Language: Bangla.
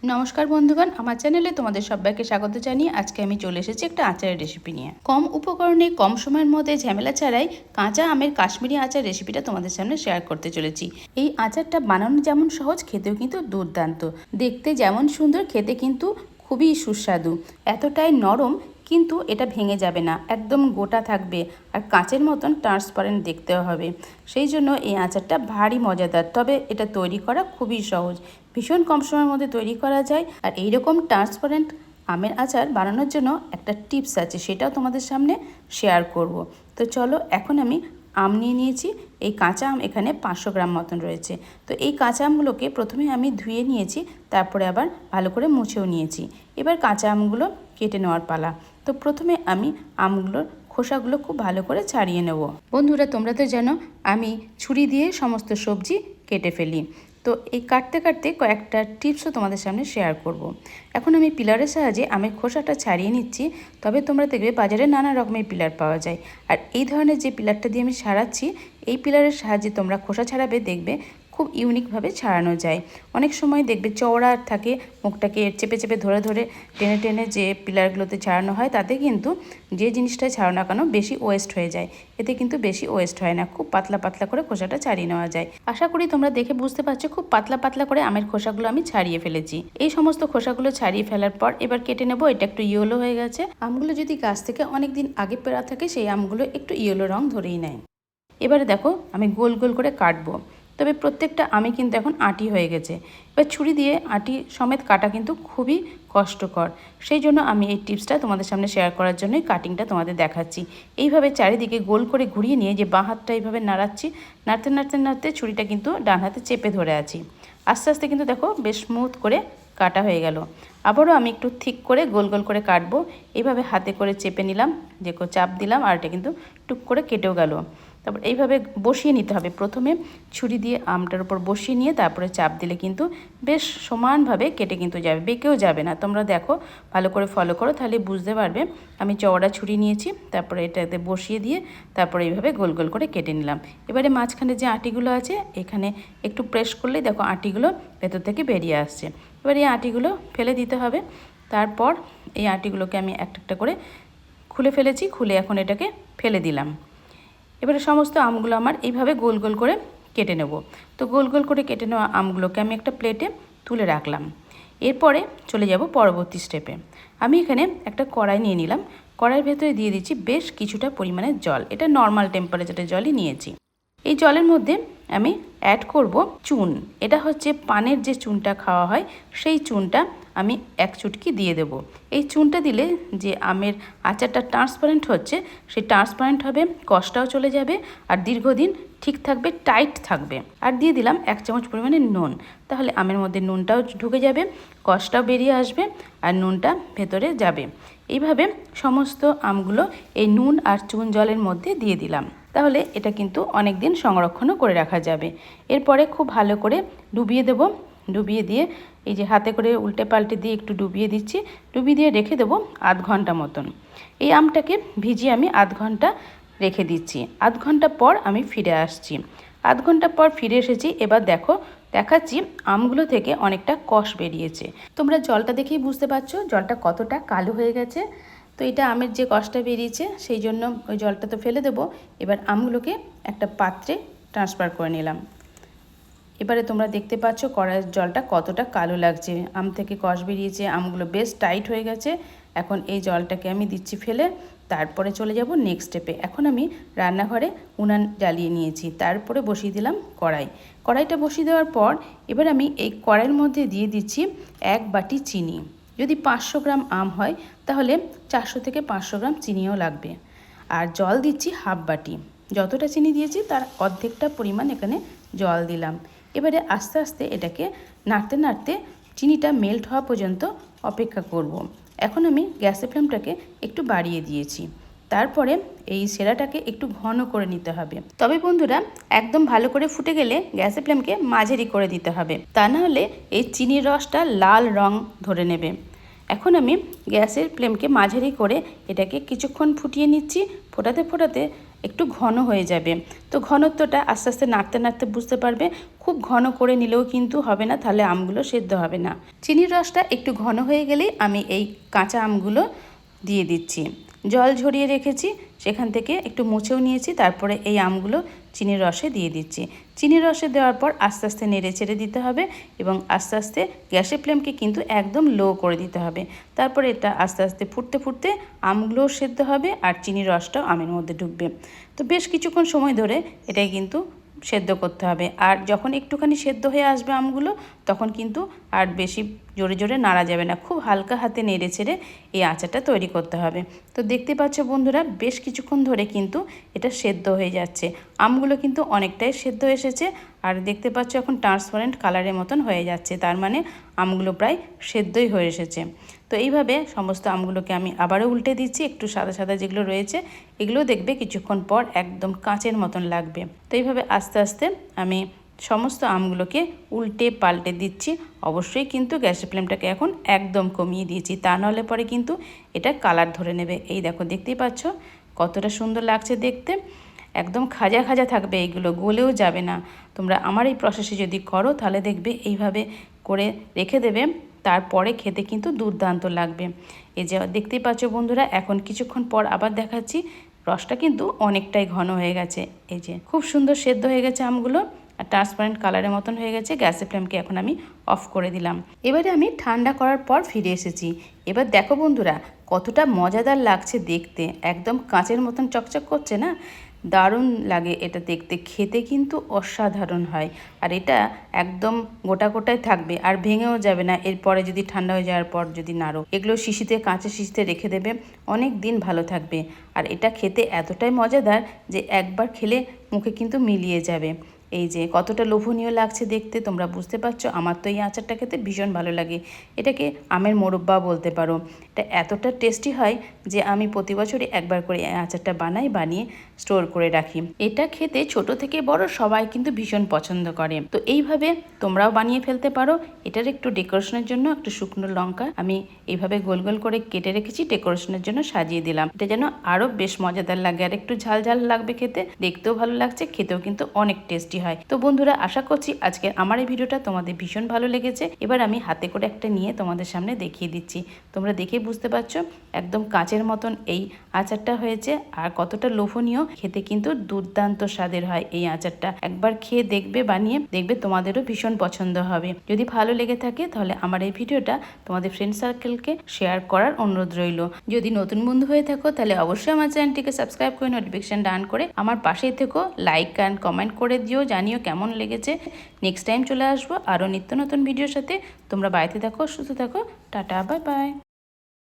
নমস্কার বন্ধুগণ, আমার চ্যানেলে তোমাদের সবাইকে স্বাগত জানিয়ে আজকে আমি চলে এসেছি একটা আচারের রেসিপি নিয়ে। কম উপকরণে কম সময়ের মধ্যে ঝামেলা ছাড়াই কাঁচা আমের কাশ্মীরি আচার রেসিপিটা তোমাদের সামনে শেয়ার করতে চলেছি। এই আচারটা বানানো যেমন সহজ, খেতেও কিন্তু দুর্দান্ত। দেখতে যেমন সুন্দর, খেতে কিন্তু খুবই সুস্বাদু। এতটাই নরম, কিন্তু এটা ভেঙে যাবে না, একদম গোটা থাকবে আর কাঁচের মতন ট্রান্সপারেন্ট দেখতেও হবে। সেই জন্য এই আচারটা ভারী মজাদার, তবে এটা তৈরি করা খুবই সহজ, ভীষণ কম সময়ের মধ্যে তৈরি করা যায়। আর এইরকম ট্রান্সপারেন্ট আমের আচার বানানোর জন্য একটা টিপস আছে, সেটাও তোমাদের সামনে শেয়ার করব। তো চলো, এখন আমি আম নিয়ে নিয়েছি। এই কাঁচা আম এখানে 500 গ্রাম মতন রয়েছে। তো এই কাঁচা আমগুলোকে প্রথমে আমি ধুয়ে নিয়েছি, তারপরে আবার ভালো করে মুছেও নিয়েছি। এবার কাঁচা আমগুলো কেটে নেওয়ার পালা। তো প্রথমে আমি আমগুলোর খোসাগুলো খুব ভালো করে ছাড়িয়ে নেব। বন্ধুরা, তোমরা তো জানো আমি ছুরি দিয়ে সমস্ত সবজি কেটে ফেলি। তো এই কাটতে কাটতে কয়েকটা টিপসও তোমাদের সামনে শেয়ার করব। এখন আমি পিলারের সাহায্যে আমের খোসাটা ছাড়িয়ে নিচ্ছি। তবে তোমরা দেখবে বাজারে নানা রকমের পিলার পাওয়া যায়, আর এই ধরনের যে পিলারটা দিয়ে আমি ছাড়াচ্ছি, এই পিলারের সাহায্যে তোমরা খোসা ছাড়াবে, দেখবে খুব ইউনিকভাবে ছাড়ানো যায়। অনেক সময় দেখবে চওড়া থাকে, মুখটাকে চেপে চেপে ধরে ধরে টেনে টেনে যে পিলারগুলোতে ছাড়ানো হয়, তাতে কিন্তু যে জিনিসটাই ছাড়ানো না কেন বেশি ওয়েস্ট হয়ে যায়। এতে কিন্তু বেশি ওয়েস্ট হয় না, খুব পাতলা পাতলা করে খোসাটা ছাড়িয়ে নেওয়া যায়। আশা করি তোমরা দেখে বুঝতে পারছো, খুব পাতলা পাতলা করে আমের খোসাগুলো আমি ছাড়িয়ে ফেলেছি। এই সমস্ত খোসাগুলো ছাড়িয়ে ফেলার পর এবার কেটে নেব। এটা একটু ইয়েলো হয়ে গেছে। আমগুলো যদি গাছ থেকে অনেক দিন আগে পেড়া থাকে, সেই আমগুলো একটু ইয়েলো রং ধরেই নেয়। এবারে দেখো আমি গোল গোল করে কাটবো। তবে প্রত্যেকটা আমি কিন্তু এখন আঁটি হয়ে গেছে। এবার ছুরি দিয়ে আঁটি সমেত কাটা কিন্তু খুবই কষ্টকর। সেই জন্য আমি এই টিপসটা তোমাদের সামনে শেয়ার করার জন্যই কাটিংটা তোমাদের দেখাচ্ছি। এইভাবে চারিদিকে গোল করে ঘুরিয়ে নিয়ে যে বাঁ হাতটা এইভাবে নাড়াচ্ছি, নাড়তে নাড়তে নাড়তে ছুরিটা কিন্তু ডান হাতে চেপে ধরে আছি। আস্তে আস্তে কিন্তু দেখো বেশ স্মুথ করে কাটা হয়ে গেল। আবারও আমি একটু ঠিক করে গোল গোল করে কাটবো। এইভাবে হাতে করে চেপে নিলাম, যে চাপ দিলাম, আর এটা কিন্তু টুক করে কেটেও গেল। তারপর এইভাবে বসিয়ে নিতে হবে। প্রথমে ছুরি দিয়ে আমটার উপর বসিয়ে নিয়ে তারপরে চাপ দিলে কিন্তু বেশ সমানভাবে কেটে কিন্তু যাবে, বেঁকেও যাবে না। তোমরা দেখো, ভালো করে ফলো করো, তাহলে বুঝতে পারবে। আমি চওড়া ছুরি নিয়েছি, তারপরে এটাতে বসিয়ে দিয়ে তারপরে এইভাবে গোল গোল করে কেটে নিলাম। এবারে মাঝখানে যে আটিগুলো আছে, এখানে একটু প্রেস করলেই দেখো আটিগুলো ভেতর থেকে বেরিয়ে আসছে। এবার এই আটিগুলো ফেলে দিতে হবে। তারপর এই আটিগুলোকে আমি একটা একটা করে খুলে ফেলেছি, খুলে এখন এটাকে ফেলে দিলাম। এবারে সমস্ত আমগুলো আমার এইভাবে গোল গোল করে কেটে নেব। তো গোল গোল করে কেটে নেওয়া আমগুলোকে আমি একটা প্লেটে তুলে রাখলাম। এরপরে চলে যাব পরবর্তী স্টেপে। আমি এখানে একটা কড়াই নিয়ে নিলাম। কড়াইয়ের ভেতরে দিয়ে দিচ্ছি বেশ কিছুটা পরিমাণে জল। এটা নর্মাল টেম্পারেচারের জলই নিয়েছি। এই জলের মধ্যে আমি অ্যাড করব চুন। এটা হচ্ছে পানের যে চুনটা খাওয়া হয়, সেই চুনটা আমি এক চুটকি দিয়ে দেব। এই চুনটা দিলে যে আমের আচারটা ট্রান্সপারেন্ট হচ্ছে, সেই ট্রান্সপারেন্ট হবে, কষটাও চলে যাবে, আর দীর্ঘদিন ঠিক থাকবে, টাইট থাকবে। আর দিয়ে দিলাম 1 চামচ পরিমাণে নুন। তাহলে আমের মধ্যে নুনটাও ঢুকে যাবে, কষটাও বেরিয়ে আসবে, আর নুনটা ভেতরে যাবে। এইভাবে সমস্ত আমগুলো এই নুন আর চুন জলের মধ্যে দিয়ে দিলাম। তাহলে এটা কিন্তু অনেক দিন সংরক্ষণও করে রাখা যাবে। এরপরে খুব ভালো করে ডুবিয়ে দেব। ডুবিয়ে দিয়ে এই যে হাতে করে উল্টে পাল্টে দিয়ে একটু ডুবিয়ে দিচ্ছি। ডুবিয়ে দিয়ে রেখে দেবো আধ ঘন্টা মতন। এই আমটাকে ভিজিয়ে আমি আধ ঘন্টা রেখে দিচ্ছি। আধ ঘন্টা পর আমি ফিরে আসছি। আধ ঘন্টা পর ফিরে এসেছি। এবার দেখো, দেখাচ্ছি আমগুলো থেকে অনেকটা কষ বেরিয়েছে। তোমরা জলটা দেখেই বুঝতে পারছো জলটা কতটা কালো হয়ে গেছে। তো এটা আমের যে কষটা বেরিয়েছে, সেই জন্য ওই জলটা তো ফেলে দেবো। এবার আমগুলোকে একটা পাত্রে ট্রান্সফার করে নিলাম। এবারে তোমরা দেখতে পাচ্ছ কড়াইয়ের জলটা কতটা কালো লাগছে। আম থেকে কষ বেরিয়েছে, আমগুলো বেশ টাইট হয়ে গেছে। এখন এই জলটাকে আমি দিচ্ছি ফেলে। তারপরে চলে যাব নেক্সট স্টেপে। এখন আমি রান্নাঘরে উনান জ্বালিয়ে নিয়েছি, তারপরে বসিয়ে দিলাম কড়াই। কড়াইটা বসিয়ে দেওয়ার পর এবার আমি এই কড়াইয়ের মধ্যে দিয়ে দিচ্ছি 1 বাটি চিনি। যদি 500 গ্রাম আম হয়, তাহলে 400 থেকে 500 গ্রাম চিনিও লাগবে। আর জল দিচ্ছি হাফ বাটি। যতটা চিনি দিয়েছি তার অর্ধেকটা পরিমাণ এখানে জল দিলাম। এবারে আস্তে আস্তে এটাকে নাড়তে নাড়তে চিনিটা মেল্ট হওয়া পর্যন্ত অপেক্ষা করব। এখন আমি গ্যাসের ফ্লেমটাকে একটু বাড়িয়ে দিয়েছি। তারপরে এই সেরাটাকে একটু ঘন করে নিতে হবে। তবে বন্ধুরা, একদম ভালো করে ফুটে গেলে গ্যাসের ফ্লেমকে মাঝারি করে দিতে হবে, তা না হলে এই চিনির রসটা লাল রং ধরে নেবে। এখন আমি গ্যাসের ফ্লেমকে মাঝারি করে এটাকে কিছুক্ষণ ফুটিয়ে নিচ্ছি। ফোটাতে ফোটাতে একটু ঘন হয়ে যাবে। তো ঘনত্বটা আস্তে আস্তে নাড়তে নাড়তে বুঝতে পারবে। খুব খুব ঘন করে নিলেও কিন্তু হবে না, তাহলে আমগুলো সেদ্ধ হবে না। চিনির রসটা একটু ঘন হয়ে গেলেই আমি এই কাঁচা আমগুলো দিয়ে দিচ্ছি। জল ঝরিয়ে রেখেছি, সেখান থেকে একটু মুছেও নিয়েছি, তারপরে এই আমগুলো চিনির রসে দিয়ে দিচ্ছি। চিনির রসে দেওয়ার পর আস্তে আস্তে নেড়ে চেড়ে দিতে হবে এবং আস্তে আস্তে গ্যাসের ফ্লেমকে কিন্তু একদম লো করে দিতে হবে। তারপরে এটা আস্তে আস্তে ফুটতে ফুটতে আমগুলোও সেদ্ধ হবে আর চিনির রসটাও আমের মধ্যে ঢুকবে। তো বেশ কিছুক্ষণ সময় ধরে এটাই কিন্তু সেদ্ধ করতে হবে। আর যখন একটুখানি সেদ্ধ হয়ে আসবে আমগুলো, তখন কিন্তু আর বেশি জোরে জোরে নাড়া যাবে না, খুব হালকা হাতে নেড়ে ছেড়ে এই আচারটা তৈরি করতে হবে। তো দেখতে পাচ্ছ বন্ধুরা, বেশ কিছুক্ষণ ধরে কিন্তু এটা সেদ্ধ হয়ে যাচ্ছে। আমগুলো কিন্তু অনেকটাই সেদ্ধ এসেছে আর দেখতে পাচ্ছ এখন ট্রান্সপারেন্ট কালারের মতন হয়ে যাচ্ছে, তার মানে আমগুলো প্রায় সেদ্ধই হয়ে এসেছে। তো এইভাবে সমস্ত আমগুলোকে আমি আবারও উল্টে দিচ্ছি। একটু সাদা সাদা যেগুলো রয়েছে এগুলো দেখবে কিছুক্ষণ পর একদম কাঁচের মতন লাগবে। তো এইভাবে আস্তে আস্তে আমি সমস্ত আমগুলোকে উল্টে পাল্টে দিচ্ছি। অবশ্যই কিন্তু গ্যাসের ফ্লেমটাকে এখন একদম কমিয়ে দিয়েছি, তা নাহলে পরে কিন্তু এটা কালার ধরে নেবে। এই দেখো, দেখতেই পাচ্ছ কতটা সুন্দর লাগছে দেখতে, একদম খাজা খাজা থাকবে, এইগুলো গলেও যাবে না। তোমরা আমার এই প্রসেসে যদি করো তাহলে দেখবে এইভাবে করে রেখে দেবে, তারপরে খেতে কিন্তু দুর্দান্ত লাগবে। এই যে দেখতেই পাচ্ছ বন্ধুরা, এখন কিছুক্ষণ পর আবার দেখাচ্ছি, রসটা কিন্তু অনেকটাই ঘন হয়ে গেছে। এই যে খুব সুন্দর সেদ্ধ হয়ে গেছে আমগুলো আর ট্রান্সপারেন্ট কালারের মতন হয়ে গেছে। গ্যাসের ফ্লেমকে এখন আমি অফ করে দিলাম। এবারে আমি ঠান্ডা করার পর ফিরে এসেছি। এবার দেখো বন্ধুরা, কতটা মজাদার লাগছে দেখতে, একদম কাঁচের মতন চকচক করছে না, দারুণ লাগে এটা দেখতে, খেতে কিন্তু অসাধারণ হয়। আর এটা একদম গোটা গোটাই থাকবে আর ভেঙেও যাবে না। এরপরে যদি ঠান্ডা হয়ে যাওয়ার পর যদি নাড়ো, এগুলো শিশিতে, কাঁচের শিশিতে রেখে দেবে, অনেক দিন ভালো থাকবে। আর এটা খেতে এতটাই মজাদার যে একবার খেলে মুখে কিন্তু মিলিয়ে যাবে। এই যে কতটা লোভনীয় লাগছে দেখতে, তোমরা বুঝতে পারছো। আমার তো এই আচারটা খেতে ভীষণ ভালো লাগে, এটাকে আমের মোরব্বা বলতে পারো। এটা এতটা টেস্টি হয় যে আমি প্রতি বছরই একবার করে এই আচারটা বানিয়ে স্টোর করে রাখি। এটা খেতে ছোট থেকে বড় সবাই কিন্তু ভীষণ পছন্দ করে। তো এইভাবে তোমরাও বানিয়ে ফেলতে পারো। এটার একটু ডেকোরেশনের জন্য একটু শুকনো লঙ্কা আমি এইভাবে গোল গোল করে কেটে রেখেছি, ডেকোরেশনের জন্য সাজিয়ে দিলাম। এটা যেন আরো বেশ মজাদার লাগে আর একটু ঝাল ঝাল লাগবে খেতে, দেখতেও ভালো লাগছে, খেতেও কিন্তু অনেক টেস্টি হয়। তো বন্ধুরা, আশা করছি আজকে আমার এই ভিডিওটা তোমাদের ভীষণ ভালো লেগেছে। এবার আমি হাতে করে একটা নিয়ে তোমাদের সামনে দেখিয়ে দিচ্ছি। তোমরা দেখে বুঝতে পারছো একদম কাঁচের মতন এই আচারটা হয়েছে আর কতটা লোভনীয়, খেতে কিন্তু দুর্দান্ত স্বাদের হয় এই আচারটা। একবার খেয়ে দেখবে, বানিয়ে দেখবে, তোমাদেরও ভীষণ পছন্দ হবে। যদি ভালো লেগে থাকে তাহলে আমার এই ভিডিওটা তোমাদের ফ্রেন্ড সার্কেলকে শেয়ার করার অনুরোধ রইল। যদি নতুন বন্ধু হয়ে থাকো তাহলে অবশ্যই আমার চ্যানেলটিকে সাবস্ক্রাইব করে নোটিফিকেশন ডান করে আমার পাশেই থেকো, লাইক অ্যান্ড কমেন্ট করে দিও, জানিও কেমন লেগেছে। নেক্সট টাইম চলে আসবো আরও নিত্য নতুন ভিডিওর সাথে। তোমরা বাড়িতে থাকো, সুস্থ থাকো, টাটা, বাই বাই।